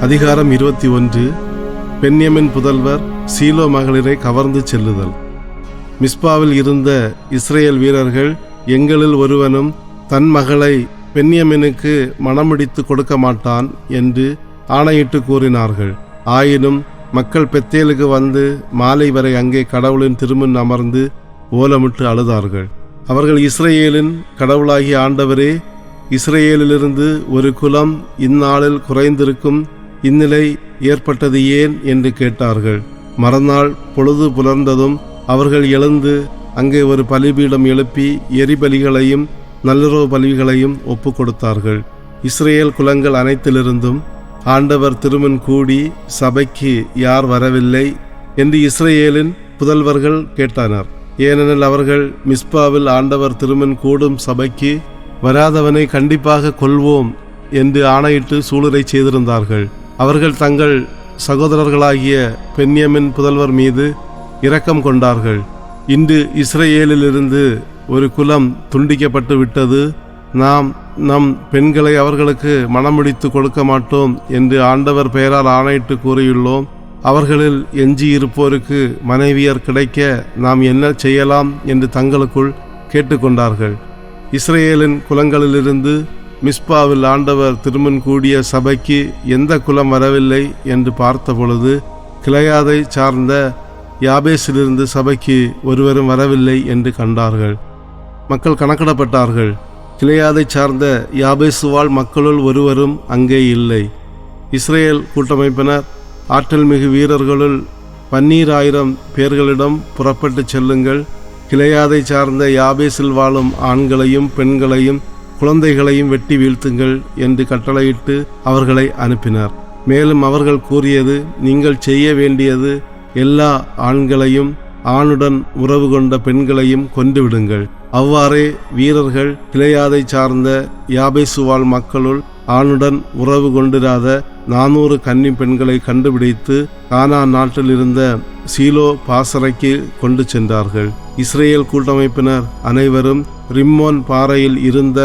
அதிகாரம் 21. பென்யமின் புதல்வர் சீலோ மகளிரை கவர்ந்து செல்லுதல். மிஸ்பாவில் இருந்த இஸ்ரேல் வீரர்கள், எங்களில் ஒருவனும் தன் மகளை பென்யமினுக்கு மணமுடித்து கொடுக்க மாட்டான் என்று ஆணையிட்டு கூறினார்கள். ஆயினும் மக்கள் பெத்தேலுக்கு வந்து மாலை வரை அங்கே கடவுளின் திருமுன் அமர்ந்து ஓலமிட்டு அழுதார்கள். அவர்கள், இஸ்ரேலின் கடவுளாகிய ஆண்டவரே, இஸ்ரேலிலிருந்து ஒரு குலம் இந்நாளில் குறைந்திருக்கும் இந்நிலை ஏற்பட்டது ஏன் என்று கேட்டார்கள். மறுநாள் பொழுது புலர்ந்ததும் அவர்கள் எழுந்து அங்கே ஒரு பலிபீடம் எழுப்பி எரிபலிகளையும் நல்லுறவு பலிகளையும் ஒப்பு கொடுத்தார்கள். இஸ்ரேல் குலங்கள் அனைத்திலிருந்தும் ஆண்டவர் திருமுன் கூடி சபைக்கு யார் வரவில்லை என்று இஸ்ரேலின் புதல்வர்கள் கேட்டனர். ஏனெனில் அவர்கள் மிஸ்பாவில் ஆண்டவர் திருமுன் கூடும் சபைக்கு வராதவனை கண்டிப்பாக கொல்வோம் என்று ஆணையிட்டு சூளுரை செய்திருந்தார்கள். அவர்கள் தங்கள் சகோதரர்களாகிய பென்யமின் புதல்வர் மீது இரக்கம் கொண்டார்கள். இன்று இஸ்ரேலிலிருந்து ஒரு குலம் துண்டிக்கப்பட்டு விட்டது. நாம் நம் பெண்களை அவர்களுக்கு மணமுடித்து கொடுக்க மாட்டோம் என்று ஆண்டவர் பெயரால் ஆணையிட்டு கூறியுள்ளோம். அவர்களில் எஞ்சியிருப்போருக்கு மனைவியர் கிடைக்க நாம் என்ன செய்யலாம் என்று தங்களுக்குள் கேட்டுக்கொண்டார்கள். இஸ்ரேலின் குலங்களிலிருந்து மிஸ்பாவில் ஆண்டவர் திருமுன் கூடிய சபைக்கு எந்த குலம் வரவில்லை என்று பார்த்தபொழுது, கிளையாதை சார்ந்த யாபேசிலிருந்து சபைக்கு ஒருவரும் வரவில்லை என்று கண்டார்கள். மக்கள் கணக்கிடப்பட்டார்கள். கிளையாதை சார்ந்த யாபேசுவால் மக்களுள் ஒருவரும் அங்கே இல்லை. இஸ்ரேல் கூட்டமைப்பினர், ஆற்றல் மிகு வீரர்களுள் 12,000 பேர்களிடம் புறப்பட்டு செல்லுங்கள், கிளையாதை சார்ந்த யாபேசில் வாழும் ஆண்களையும் பெண்களையும் குழந்தைகளையும் வெட்டி வீழ்த்துங்கள் என்று கட்டளையிட்டு அவர்களை அனுப்பினர். மேலும் அவர்கள் கூறியது, நீங்கள் செய்ய வேண்டியது எல்லா ஆண்களையும் ஆணுடன் உறவு கொண்ட பெண்களையும் கொன்றுவிடுங்கள். அவ்வாறே வீரர்கள் கிளையாதை சார்ந்த யாபேசுவால் மக்களுள் ஆணுடன் உறவு கொண்டிராத 400 கன்னி பெண்களை கண்டுபிடித்து கானான் நாட்டில் இருந்த சீலோ பாசறைக்கு கொண்டு சென்றார்கள். இஸ்ரேல் கூட்டமைப்பினர் அனைவரும் ரிம்மோன் பாறையில் இருந்த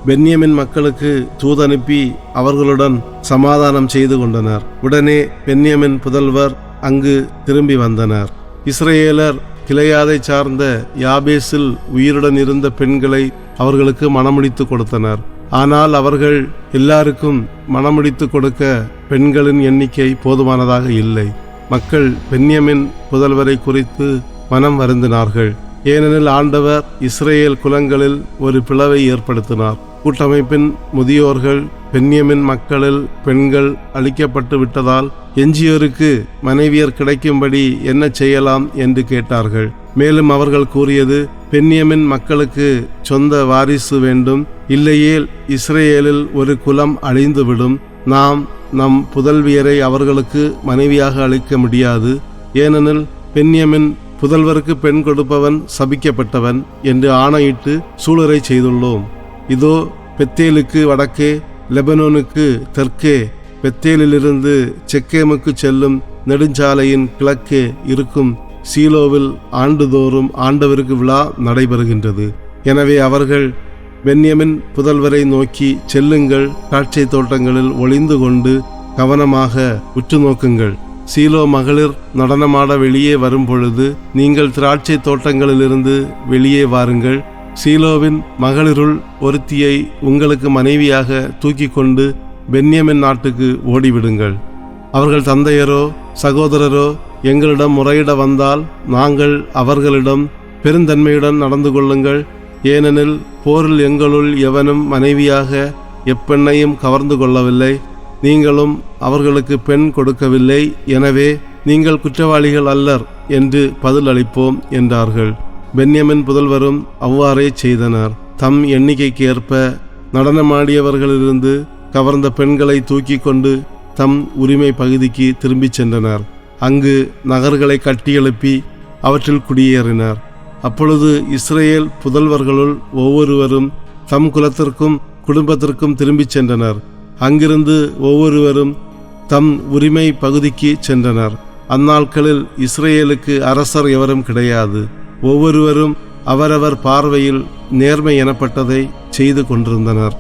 பென்யமின் மக்களுக்கு தூதனுப்பி அவர்களுடன் சமாதானம் செய்து கொண்டனர். உடனே பென்யமின் புதல்வர் அங்கு திரும்பி வந்தனர். இஸ்ரேலர் கிளையாதை சார்ந்த யாபேசில் உயிருடன் இருந்த பெண்களை அவர்களுக்கு மணமுடித்து கொடுத்தனர். ஆனால் அவர்கள் எல்லாருக்கும் மணமுடித்து கொடுக்க பெண்களின் எண்ணிக்கை போதுமானதாக இல்லை. மக்கள் பென்யமின் புதல்வரை குறித்து மனம் வருந்தினார்கள். ஏனெனில் ஆண்டவர் இஸ்ரேல் குலங்களில் ஒரு பிளவை ஏற்படுத்தினார். கூட்டமைப்பின் முதியோர்கள் பென்யமின் மக்களில் பெண்கள் அழிக்கப்பட்டு விட்டதால் எஞ்சியோருக்கு மனைவியர் கிடைக்கும்படி என்ன செய்யலாம் என்று கேட்டார்கள். மேலும் அவர்கள் கூறியது, பென்யமின் மக்களுக்கு சொந்த வாரிசு வேண்டும், இல்லையேல் இஸ்ரேலில் ஒரு குலம் அழிந்துவிடும். நாம் நம் புதல்வியரை அவர்களுக்கு மனைவியாக அளிக்க முடியாது. ஏனெனில் பென்யமின் புதல்வருக்கு பெண் கொடுப்பவன் சபிக்கப்பட்டவன் என்று ஆணையிட்டு சூளுரை செய்துள்ளோம். இதோ பெத்தேலுக்கு வடக்கே, லெபனோனுக்கு தெற்கே, பெத்தேலிலிருந்து செக்கேமுக்கு செல்லும் நெடுஞ்சாலையின் கிழக்கே இருக்கும் சீலோவில் ஆண்டுதோறும் ஆண்டவருக்கு விழா நடைபெறுகின்றது. எனவே அவர்கள் பென்யமின் புதல்வரை நோக்கி, செல்லுங்கள், திராட்சை தோட்டங்களில் ஒளிந்து கொண்டு கவனமாக உற்று நோக்குங்கள். சீலோ மகளிர் நடனமாட வெளியே வரும் பொழுது நீங்கள் திராட்சை தோட்டங்களிலிருந்து வெளியே வாருங்கள். சீலோவின் மகளிருள் ஒருத்தியை உங்களுக்கு மனைவியாக தூக்கி கொண்டு பென்யமின் நாட்டுக்கு ஓடிவிடுங்கள். அவர்கள் தந்தையரோ சகோதரரோ எங்களிடம் முறையிட வந்தால் நாங்கள் அவர்களிடம் பெருந்தன்மையுடன் நடந்து கொள்ளுங்கள். ஏனெனில் போரில் எங்களுள் எவனும் மனைவியாக எப்பெண்ணையும் கவர்ந்து கொள்ளவில்லை, நீங்களும் அவர்களுக்கு பெண் கொடுக்கவில்லை. எனவே நீங்கள் குற்றவாளிகள் அல்லர் என்று பதில் அளிப்போம் என்றார்கள். பென்யமின் புதல்வரும் அவ்வாறே செய்தனர். தம் எண்ணிக்கைக்கு ஏற்ப நடனமாடியவர்களிலிருந்து கவர்ந்த பெண்களை தூக்கி கொண்டு தம் உரிமை பகுதிக்கு திரும்பிச் சென்றனர். அங்கு நகர்களை கட்டியெழுப்பி அவற்றில் குடியேறினர். அப்பொழுது இஸ்ரேல் புதல்வர்களுள் ஒவ்வொருவரும் தம் குலத்திற்கும் குடும்பத்திற்கும் திரும்பிச் சென்றனர். அங்கிருந்து ஒவ்வொருவரும் தம் உரிமை பகுதிக்கு சென்றனர். அந்நாட்களில் இஸ்ரேலுக்கு அரசர் எவரும் கிடையாது. ஒவ்வொருவரும் அவரவர் பார்வையில் நேர்மை எனப்பட்டதை செய்து கொண்டிருந்தனர்.